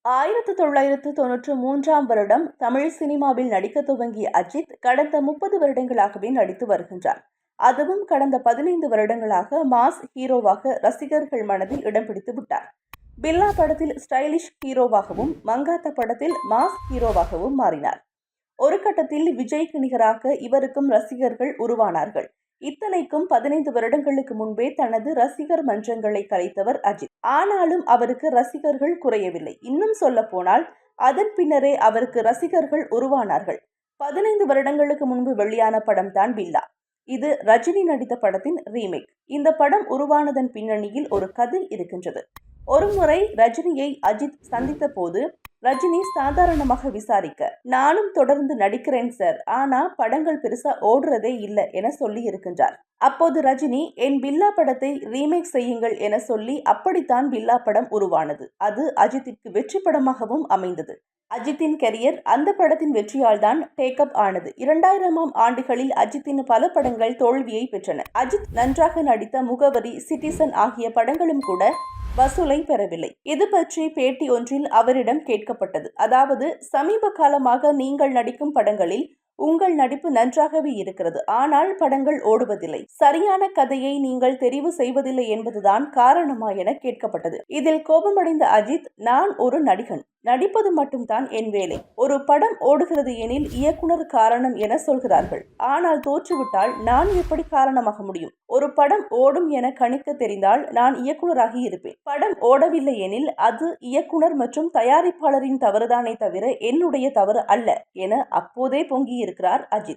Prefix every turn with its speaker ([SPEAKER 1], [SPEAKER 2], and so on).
[SPEAKER 1] 1993ஆம் வருடம் தமிழ் சினிமாவில் நடிக்க துவங்கிய அஜித் கடந்த 30 வருடங்களாகவே நடித்து வருகின்றார். அதுவும் கடந்த 15 வருடங்களாக மாஸ் ஹீரோவாக ரசிகர்கள் மனதில் இடம் பிடித்து விட்டார். பில்லா படத்தில் ஸ்டைலிஷ் ஹீரோவாகவும், மங்காத்தா படத்தில் மாஸ் ஹீரோவாகவும் மாறினார். ஒரு கட்டத்தில் விஜய்க்கு நிகராக இவருக்கும் ரசிகர்கள் உருவானார்கள். இத்தனைக்கும் 15 வருடங்களுக்கு முன்பே தனது ரசிகர் மன்றங்களை கலைத்தவர் அஜித். ஆனாலும் அவருக்கு ரசிகர்கள் குறையவில்லை. இன்னும் சொல்ல போனால் அதன் பின்னரே அவருக்கு ரசிகர்கள் உருவானார்கள். 15 வருடங்களுக்கு முன்பு வெளியான படம் தான் பில்லா. இது ரஜினி நடித்த படத்தின் ரீமேக். இந்த படம் உருவானதன் பின்னணியில் ஒரு கதை இருக்கின்றது. ஒருமுறை ரஜினியை அஜித் சந்தித்த போது ரஜினி சாதாரணமாக விசாரிக்க, நானும் தொடர்ந்து நடிக்கிறேன் சார், ஆனா படங்கள் பெருசா ஓடுறதே இல்லை என சொல்லி இருக்கின்றார். அப்போது ரஜினி, என் பில்லா படத்தை ரீமேக் செய்யுங்கள் என சொல்லி அப்படித்தான் பில்லா படம் உருவானது. அது அஜித்திற்கு வெற்றி படமாகவும் அமைந்தது. அஜித்தின் கெரியர் அந்த படத்தின் வெற்றியால் தான் டேக்கப் ஆனது. 2000ஆம் ஆண்டுகளில் அஜித்தின் பல படங்கள் தோல்வியை பெற்றன. அஜித் நன்றாக நடித்த முகவரி, சிட்டிசன் ஆகிய படங்களும் கூட வசூலை பெறவில்லை. இது பற்றி பேட்டி ஒன்றில் அவரிடம் கேட்கப்பட்டது. அதாவது, சமீப காலமாக நீங்கள் நடிக்கும் படங்களில் உங்கள் நடிப்பு நன்றாகவே இருக்கிறது, ஆனால் படங்கள் ஓடுவதில்லை. சரியான கதையை நீங்கள் தெரிவு செய்வதில்லை என்பதுதான் காரணமா என கேட்கப்பட்டது. இதில் கோபமடைந்த அஜித், நான் ஒரு நடிகன், நடிப்பது மட்டும்தான் என் வேலை. ஒரு படம் ஓடுகிறது எனில் இயக்குனர் காரணம் என சொல்கிறார்கள். ஆனால் தோற்றுவிட்டால் நான் எப்படி காரணமாக முடியும்? ஒரு படம் ஓடும் என கணிக்க தெரிந்தால் நான் இயக்குனராகி இருப்பேன். படம் ஓடவில்லை எனில் அது இயக்குனர் மற்றும் தயாரிப்பாளரின் தவறுதானே தவிர என்னுடைய தவறு அல்ல என அப்போதே பொங்கி இருக்கிறார் அஜித்.